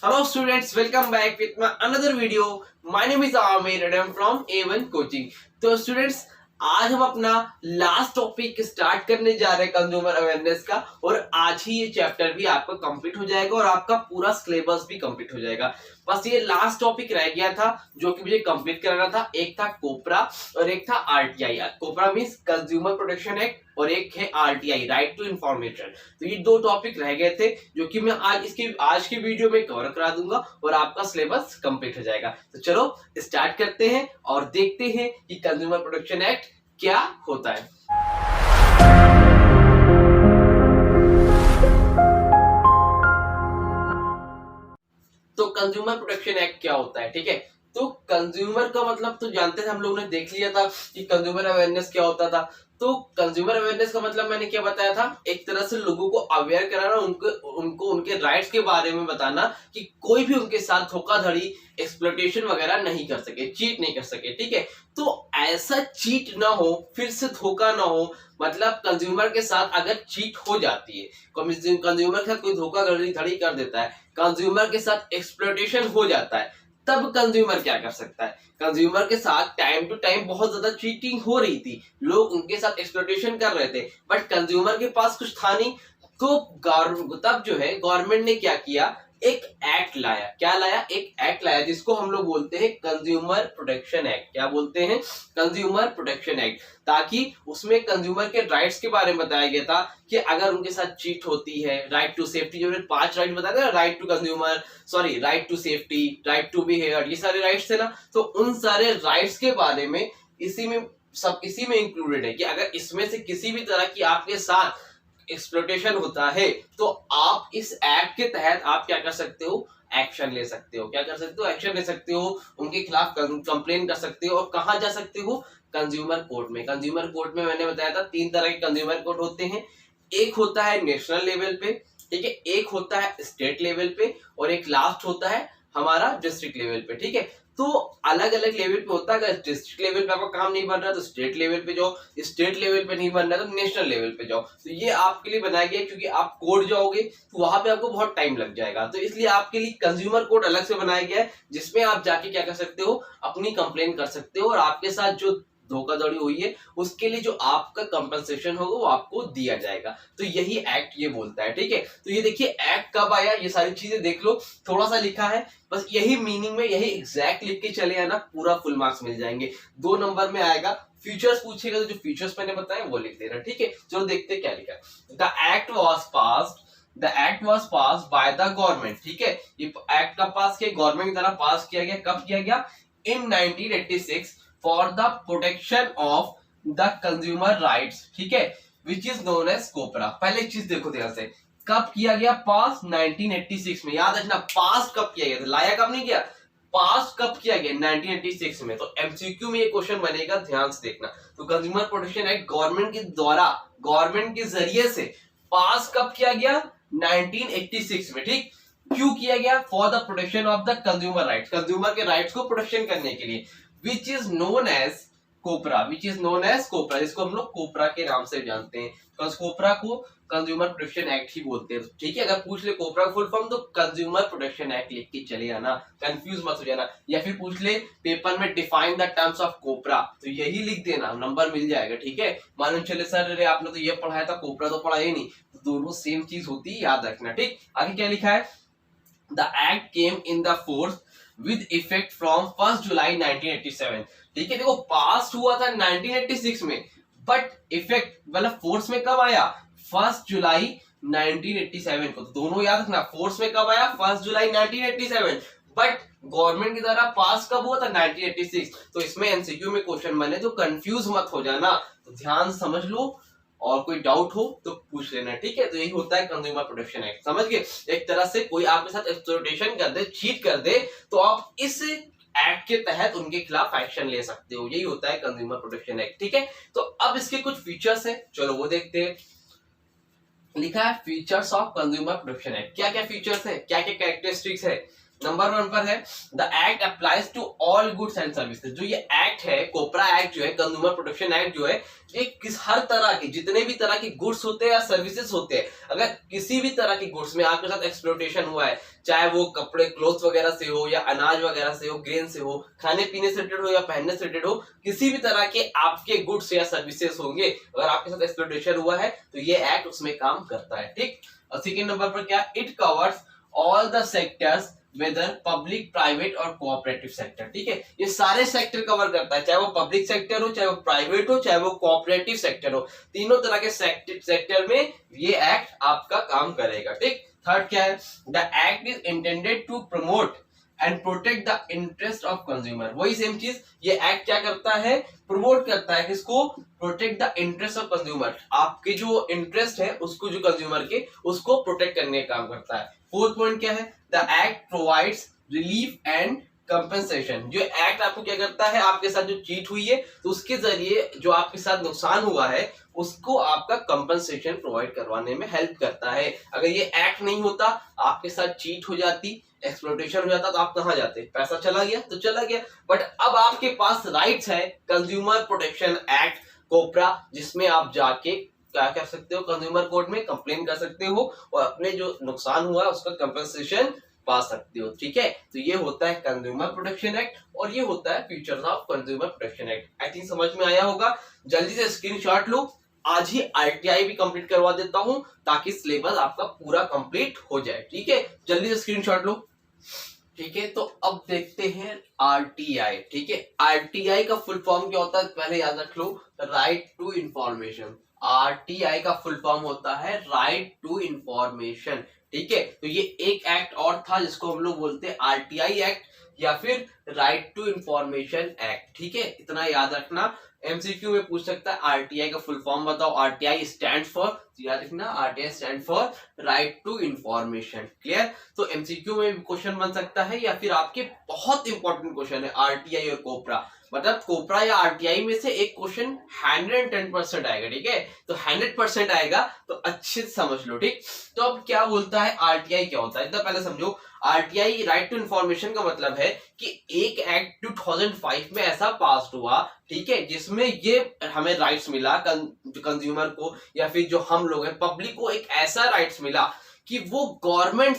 Hello students, welcome back with my another video. My name is Amir and I am from A1 Coaching. तो students आज हम अपना last topic start करने जा रहे हैं कंज्यूमर अवेयरनेस का, और आज ही ये चैप्टर भी आपका कंप्लीट हो जाएगा और आपका पूरा सिलेबस भी कंप्लीट हो जाएगा। बस ये लास्ट टॉपिक रह गया था जो कि मुझे कंप्लीट कराना था। एक था कोपरा और एक था आरटीआई। कोपरा मींस कंज्यूमर प्रोटेक्शन एक्ट और एक है आरटीआई, राइट टू इंफॉर्मेशन। तो ये दो टॉपिक रह गए थे जो कि मैं आज की वीडियो में कवर करा दूंगा और आपका सिलेबस कंप्लीट हो जाएगा। तो चलो स्टार्ट करते हैं और देखते हैं कि कंज्यूमर प्रोटेक्शन एक्ट क्या होता है। तो कंज्यूमर प्रोटेक्शन एक्ट क्या होता है, ठीक है। तो कंज्यूमर का मतलब तो जानते थे, हम लोगों ने देख लिया था कि कंज्यूमर अवेयरनेस क्या होता था। तो कंज्यूमर अवेयरनेस का मतलब मैंने क्या बताया था, एक तरह से लोगों को अवेयर कराना, उनको उनके राइट्स के बारे में बताना कि कोई भी उनके साथ धोखाधड़ी, एक्सप्लॉयटेशन वगैरह नहीं कर सके, चीट नहीं कर सके, ठीक है। तो ऐसा चीट ना हो, फिर से धोखा ना हो, मतलब कंज्यूमर के साथ अगर चीट हो जाती है, कंज्यूमर के साथ कोई धोखाधड़ी कर देता है, कंज्यूमर के साथ एक्सप्लॉयटेशन हो जाता है, तब कंज्यूमर क्या कर सकता है। कंज्यूमर के साथ टाइम टू टाइम बहुत ज्यादा चीटिंग हो रही थी, लोग उनके साथ एक्सप्लॉयटेशन कर रहे थे, बट कंज्यूमर के पास कुछ था नहीं। तो तब जो है गवर्नमेंट ने क्या किया, एक एक्ट लाया। क्या लाया? एक एक्ट लाया जिसको हम लोग बोलते हैं कंज्यूमर प्रोटेक्शन एक्ट। क्या बोलते हैं? Consumer protection act. ताकि उसमें कंज्यूमर के राइट्स के बारे में बताया गया था कि अगर उनके साथ चीट होती है, राइट टू सेफ्टी, जो 5 राइट बताया था, right to consumer, sorry, right to safety, right to be heard, ये सारे राइट्स थे ना। तो उन सारे राइट्स के बारे में इसी में इंक्लूडेड है कि अगर इसमें से किसी भी तरह की आपके साथ एक्सप्लॉयटेशन होता है तो आप इस एक्ट के तहत आप क्या कर सकते हो, एक्शन ले सकते हो। क्या कर सकते हो? एक्शन ले सकते हो, उनके खिलाफ कंप्लेन कर सकते हो। और कहां जा सकते हो? कंज्यूमर कोर्ट में। कंज्यूमर कोर्ट में मैंने बताया था 3 तरह के कंज्यूमर कोर्ट होते हैं। एक होता है नेशनल लेवल पे, ठीक है, एक होता है स्टेट लेवल पे, और एक लास्ट होता है हमारा डिस्ट्रिक्ट लेवल पे, ठीक है। तो अलग अलग लेवल पे होता है। अगर डिस्ट्रिक्ट लेवल पे आपका काम नहीं बन रहा तो स्टेट लेवल पे जाओ, स्टेट लेवल पे नहीं बन रहा तो नेशनल लेवल पे जाओ। तो ये आपके लिए बनाया गया है क्योंकि आप कोर्ट जाओगे तो वहां पे आपको बहुत टाइम लग जाएगा। तो इसलिए आपके लिए कंज्यूमर कोर्ट अलग से बनाया गया है जिसमें आप जाके क्या कर सकते हो, अपनी कंप्लेन कर सकते हो और आपके साथ जो धोखाधड़ी हुई है उसके लिए जो आपका कंपनसेशन होगा वो आपको दिया जाएगा। तो यही एक्ट ये बोलता है, ठीक है। तो ये देखिए एक्ट कब आया, ये सारी चीजें देख लो, थोड़ा सा लिखा है, बस यही मीनिंग में यही एग्जैक्ट लिख के चले आना, पूरा फुल मार्क्स मिल जाएंगे। 2 नंबर में आएगा, फ्यूचर्स पूछेगा तो जो फ्यूचर्स मैंने बताया वो लिख देना, ठीक है। चलो देखते क्या लिखा है। The act was pass bye the government, ठीक है। ये एक्ट का पास किया, गवर्नमेंट के द्वारा पास किया गया। कब किया गया? इन 1986 for the protection of the consumer rights, ठीक है, विच इज नोन एज कोपरा। पहले एक चीज देखो ध्यान से, कब किया गया? पास 1986 में। याद रखना पास कब किया गया, लाया कब नहीं किया, पास कब किया गया? 1986 में। तो एमसीक्यू में ये क्वेश्चन बनेगा, ध्यान से देखना। तो कंज्यूमर प्रोटेक्शन एक्ट गवर्नमेंट के द्वारा, गवर्नमेंट के जरिए से पास कब किया गया? 1986 में, ठीक। क्यों किया गया? For the protection of the consumer rights, consumer के राइट्स को प्रोटेक्शन करने के लिए। Which is known as COPRA, which is known as COPRA, जिसको हम लोग कोपरा के नाम से जानते हैं। तो कोपरा को कंज्यूमर प्रोटेक्शन एक्ट ही बोलते हैं, ठीक है। अगर पूछ ले कोपरा का फुल फॉर्म तो कंज्यूमर प्रोटेक्शन एक्ट लिख के चले आना, कंफ्यूज मत हो जाना। या फिर पूछ ले पेपर में डिफाइन द टर्म्स ऑफ कोपरा, तो यही लिख देना, नंबर मिल जाएगा, ठीक है। मालूम चले सर अरे आपने तो ये पढ़ाया था, कोपरा तो पढ़ा ही नहीं, तो दोनों सेम चीज होती है, याद रखना, ठीक। आगे क्या लिखा है? The act came in the force with effect from 1 जुलाई 1987, ठीक है। देखो पास हुआ था 1986 में, बट इफेक्ट मतलब फोर्स में कब आया? 1 जुलाई 1987 को। तो दोनों याद रखना, फोर्स में कब आया? 1 जुलाई 1987, बट गवर्नमेंट के द्वारा पास कब हुआ था? 1986। तो इसमें एमसीक्यू में क्वेश्चन बने तो कंफ्यूज मत हो जाना, तो ध्यान समझ लो और कोई डाउट हो तो पूछ लेना, ठीक है। तो यही होता है कंज्यूमर प्रोटेक्शन एक्ट, समझ गए। एक तरह से कोई आपके साथ एक्सप्लॉयटेशन कर दे, चीट कर दे, तो आप इस एक्ट के तहत उनके खिलाफ एक्शन ले सकते हो। यही होता है कंज्यूमर प्रोटेक्शन एक्ट, ठीक है। तो अब इसके कुछ फीचर्स है, चलो वो देखते हैं। लिखा है features of consumer protection act. क्या क्या फीचर्स है, क्या क्या कैरेक्टरिस्टिक्स है? नंबर 1 पर है the act applies to all goods and services. जो ये एक्ट है, कोपरा एक्ट जो है, कंज्यूमर प्रोटेक्शन एक्ट जो है, ये किस हर तरह के जितने भी तरह के गुड्स होते हैं या सर्विसेज होते हैं, अगर किसी भी तरह के गुड्स में आपके साथ एक्सप्लॉयटेशन हुआ है, चाहे वो कपड़े क्लोथ्स वगैरह से हो या अनाज वगैरह से हो, ग्रेन से हो, खाने पीने से रिलेटेड हो या पहनने से रिलेटेड हो, किसी भी तरह के आपके गुड्स या सर्विसेज होंगे, अगर आपके साथ एक्सप्लॉयटेशन हुआ है तो ये एक्ट उसमें काम करता है। ठीक। और सेकेंड नंबर पर क्या, it covers all the sectors whether public, private और कोऑपरेटिव सेक्टर। ठीक है, ये सारे सेक्टर कवर करता है, चाहे वो पब्लिक सेक्टर हो, चाहे वो प्राइवेट हो, चाहे वो कोऑपरेटिव सेक्टर हो, तीनों तरह के सेक्टर में ये एक्ट आपका काम करेगा। ठीक। थर्ड क्या है, the act is intended to promote and protect the interest of consumer. वही सेम चीज, ये एक्ट क्या करता है, प्रमोट करता है किसको, protect the interest of consumer, आपके जो इंटरेस्ट है उसको, जो कंज्यूमर के, उसको प्रोटेक्ट करने का काम करता है। फोर्थ पॉइंट क्या है, the act provides relief and compensation. जो एक्ट आपको क्या करता है, आपके साथ जो चीट हुई है तो उसके जरिए जो आपके साथ नुकसान हुआ है उसको आपका कंपेंसेशन प्रोवाइड करवाने में हेल्प करता है। अगर ये एक्ट नहीं होता, आपके साथ चीट हो जाती, एक्सप्लॉयटेशन हो जाता, तो आप कहां जाते, पैसा चला गया तो चला गया। बट अब आपके पास राइट्स है, कंज्यूमर प्रोटेक्शन एक्ट कोपरा, जिसमें आप जाके क्या कर सकते हो, कंज्यूमर कोर्ट में कंप्लेन कर सकते हो और अपने जो नुकसान हुआ है उसका कंपेंसेशन पा सकते हो। ठीक है, तो ये होता है कंज्यूमर प्रोटेक्शन एक्ट और ये होता है features of consumer protection act. I think समझ में आया होगा। जल्दी से स्क्रीनशॉट लो, आज ही आरटीआई भी कंप्लीट करवा देता हूं ताकि सिलेबस आपका पूरा कंप्लीट हो जाए। ठीक है, जल्दी से स्क्रीनशॉट लो। ठीक है, तो अब देखते हैं आरटीआई। ठीक है, आरटीआई का फुल फॉर्म क्या होता है, पहले याद रख लो, राइट टू इंफॉर्मेशन। आरटीआई का फुल फॉर्म होता है राइट टू इंफॉर्मेशन। ठीक है, तो ये एक एक्ट और था जिसको हम लोग बोलते हैं आरटीआई एक्ट या फिर राइट टू इंफॉर्मेशन एक्ट। ठीक है, इतना याद रखना, एमसीक्यू में पूछ सकता है आरटीआई का फुल फॉर्म बताओ। आरटीआई स्टैंड फॉर, याद रखना, RTI stand for right to information. Clear, तो एमसीक्यू में भी क्वेश्चन बन सकता है या फिर आपके बहुत इंपॉर्टेंट क्वेश्चन है आरटीआई और कोपरा, मतलब कोपरा या आरटीआई में से एक क्वेश्चन 110% आएगा। ठीक है, तो 100% आएगा तो अच्छे से समझ लो। ठीक, तो अब क्या बोलता है आरटीआई क्या होता है, इतना पहले समझो। आरटीआई राइट टू इंफॉर्मेशन का मतलब है कि एक एक्ट 2005 में ऐसा पास हुआ, ठीक है, जिसमें ये हमें राइट्स मिला कंज्यूमर को या फिर जो हम लोग हैं पब्लिक को, एक ऐसा राइट्स मिला कि वो गवर्नमेंट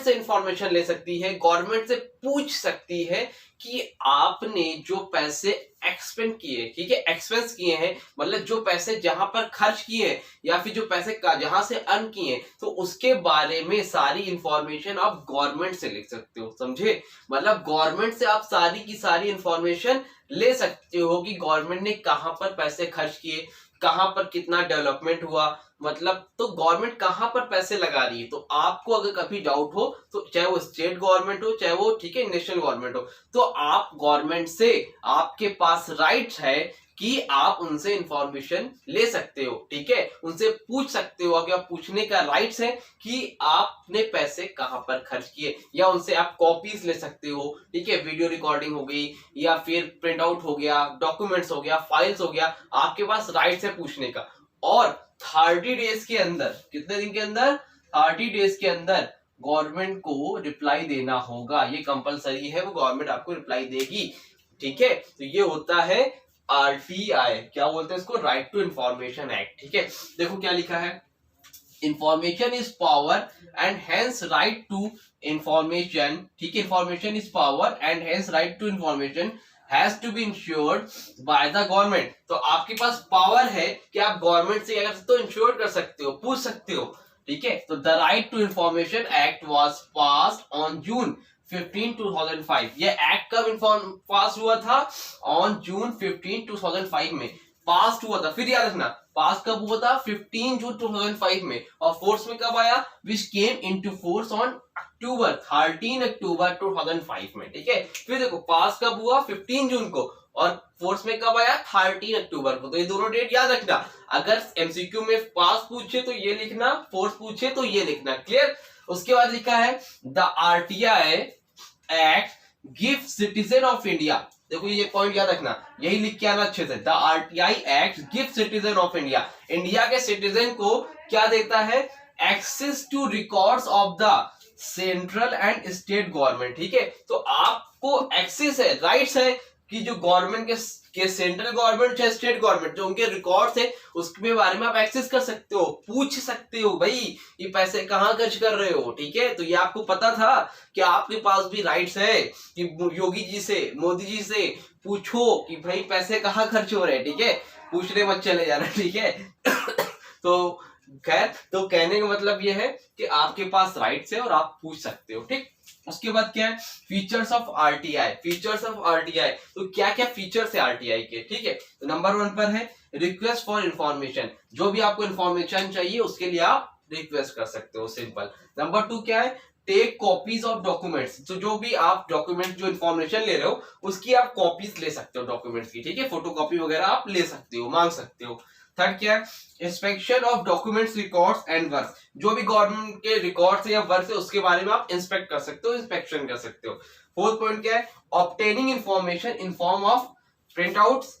से इंफॉर्मेशन ले सकती है, गवर्नमेंट से पूछ सकती है कि आपने जो पैसे एक्सपेंड किए, ठीक है, एक्सपेंस किए हैं, मतलब जो पैसे जहां पर खर्च किए हैं या फिर जो पैसे जहां से अर्न किए, तो उसके बारे में सारी इंफॉर्मेशन आप गवर्नमेंट से लिख सकते हो। समझे, मतलब गवर्नमेंट से आप सारी की सारी इंफॉर्मेशन ले सकते हो कि गवर्नमेंट ने कहां पर पैसे खर्च किए, कहां पर कितना डेवलपमेंट हुआ, मतलब तो गवर्नमेंट कहां पर पैसे लगा रही है। तो आपको अगर कभी डाउट हो, तो चाहे वो स्टेट गवर्नमेंट हो, चाहे वो, ठीक है, नेशनल गवर्नमेंट हो, तो आप गवर्नमेंट से, आपके पास राइट्स है कि आप उनसे इंफॉर्मेशन ले सकते हो। ठीक है, उनसे पूछ सकते हो, अगर पूछने का राइट्स है कि आपने पैसे कहां पर खर्च किए, या उनसे आप कॉपीज ले सकते हो। ठीक है, वीडियो रिकॉर्डिंग हो गई या फिर प्रिंट आउट हो गया, डॉक्यूमेंट्स हो गया, फाइल्स हो गया, आपके पास राइट्स है पूछने का। और 30 डेज के अंदर, कितने दिन के अंदर, 30 डेज के अंदर गवर्नमेंट को रिप्लाई देना होगा, ये कंपलसरी है, वो गवर्नमेंट आपको रिप्लाई देगी। ठीक है, तो ये होता है आरटीआई, क्या बोलते हैं इसको, राइट टू इंफॉर्मेशन एक्ट। ठीक है, देखो क्या लिखा है, information is power and hence right to information. ठीक है, information is power and hence right to information has to be ensured by the government. तो आपके पास पावर है कि आप गवर्नमेंट से क्या कर सकते हो, इंश्योर कर सकते हो, पूछ सकते हो। ठीक है, तो the right to information act was passed on June 15, 2005। ये एक्ट कब पास हुआ था, ऑन जून 15, 2005 में पास हुआ था। फिर याद रखना, पास कब हुआ था, 15 जून 2005 में, और फोर्स में कब आया, which came into force on October 13 October 2005 में। ठीक है, फिर देखो पास कब हुआ, 15 जून को, और फोर्स में कब आया, 13 अक्टूबर को। तो ये दोनों डेट याद रखना, अगर एमसीक्यू में पास पूछे तो ये लिखना, फोर्स पूछे तो ये लिखना। क्लियर, उसके बाद लिखा है the RTI act give citizen of India. देखो ये पॉइंट याद रखना, यही लिख के आना अच्छे से, the RTI act give citizen of India, India के सिटीजन को क्या देता है, access to records of the central and state government, ठीक है। तो आपको एक्सेस है, राइट्स है कि जो गवर्नमेंट के सेंट्रल गवर्नमेंट चाहे स्टेट गवर्नमेंट जो उनके रिकॉर्ड्स है उसके बारे में आप एक्सेस कर सकते हो, पूछ सकते हो भाई ये पैसे कहाँ खर्च कर रहे हो, ठीक है। तो ये आपको पता था कि आपके पास भी राइट्स है कि योगी जी से, मोदी जी से पूछो कि भाई पैसे कहाँ खर्च हो रहे हैं, ठीक है। पूछने मत चले जाना, ठीक है। तो खैर, तो कहने का मतलब ये है कि आपके पास राइट्स है और आप पूछ सकते हो, ठीक। उसके बाद क्या है, features of RTI. Features of RTI, तो क्या क्या फीचर्स है आरटीआई के, ठीक है। तो नंबर 1 पर है रिक्वेस्ट फॉर इंफॉर्मेशन, जो भी आपको इंफॉर्मेशन चाहिए उसके लिए आप रिक्वेस्ट कर सकते हो, सिंपल। नंबर 2 क्या है, टेक कॉपीज ऑफ डॉक्यूमेंट्स, तो जो भी आप डॉक्यूमेंट जो इन्फॉर्मेशन ले रहे हो उसकी आप कॉपीज ले सकते हो डॉक्यूमेंट्स की, ठीक है। फोटोकॉपी वगैरह आप ले सकते हो, मांग सकते हो। थर्ड क्या है, inspection of documents, records and work, जो भी गवर्नमेंट के रिकॉर्ड्स या वर्क है उसके बारे में आप इंस्पेक्ट कर सकते हो, इंस्पेक्शन कर सकते हो। फोर्थ पॉइंट क्या है, obtaining information in form of print outs,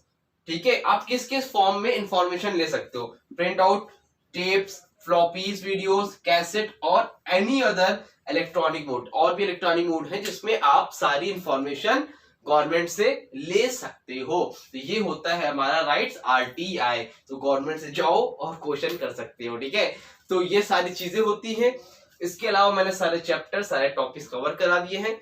ठीक है। आप किस किस फॉर्म में इंफॉर्मेशन ले सकते हो, print out, tapes, floppies, videos, cassette और एनी अदर इलेक्ट्रॉनिक मोड, और भी इलेक्ट्रॉनिक मोड है जिसमें आप सारी इंफॉर्मेशन गवर्नमेंट से ले सकते हो। तो ये होता है हमारा राइट्स आरटीआई, तो गवर्नमेंट से जाओ और क्वेश्चन कर सकते हो, ठीक है। तो ये सारी चीजें होती है। इसके अलावा मैंने सारे चैप्टर, सारे टॉपिक्स कवर करा दिए हैं।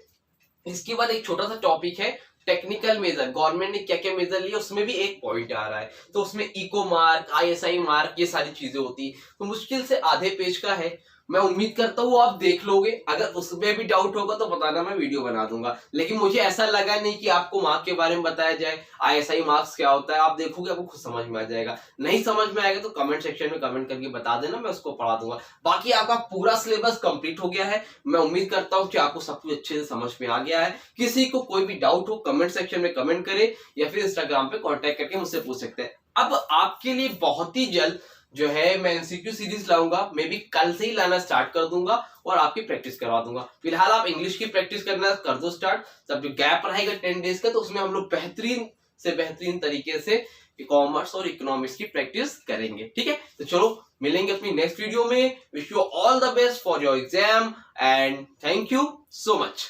इसके बाद एक छोटा सा टॉपिक है टेक्निकल मेजर, गवर्नमेंट ने क्या क्या मेजर लिए उसमें भी एक पॉइंट आ रहा है, तो उसमें इको मार्क, आईएसआई मार्क, ये सारी चीजें होती, तो मुश्किल से आधे पेज का है। मैं उम्मीद करता हूँ आप देख लोगे, अगर उसमें भी डाउट होगा तो बताना, मैं वीडियो बना दूंगा। लेकिन मुझे ऐसा लगा नहीं कि आपको मार्क के बारे में बताया जाए, आईएसआई मार्क्स क्या होता है, आप देखोगे आपको खुद समझ में आ जाएगा। नहीं समझ में आएगा तो कमेंट सेक्शन में कमेंट करके बता देना, मैं उसको पढ़ा दूंगा। बाकी आपका पूरा सिलेबस कंप्लीट हो गया है। मैं उम्मीद करता हूँ कि आपको सब कुछ अच्छे से समझ में आ गया है। किसी को कोई भी डाउट हो कमेंट सेक्शन में कमेंट करे या फिर इंस्टाग्राम पे कॉन्टेक्ट करके मुझसे पूछ सकते हैं। अब आपके लिए बहुत ही जल्द जो है मैं एमसीक्यू सीरीज लाऊंगा, मैं भी कल से ही लाना स्टार्ट कर दूंगा और आपकी प्रैक्टिस करवा दूंगा। फिलहाल आप इंग्लिश की प्रैक्टिस करना कर दो स्टार्ट, सब जो गैप रहेगा 10 डेज का, तो उसमें हम लोग बेहतरीन से बेहतरीन तरीके से कॉमर्स और इकोनॉमिक्स की प्रैक्टिस करेंगे, ठीक है। तो चलो मिलेंगे अपनी नेक्स्ट वीडियो में। Wish you all the best for your exam and thank you so much.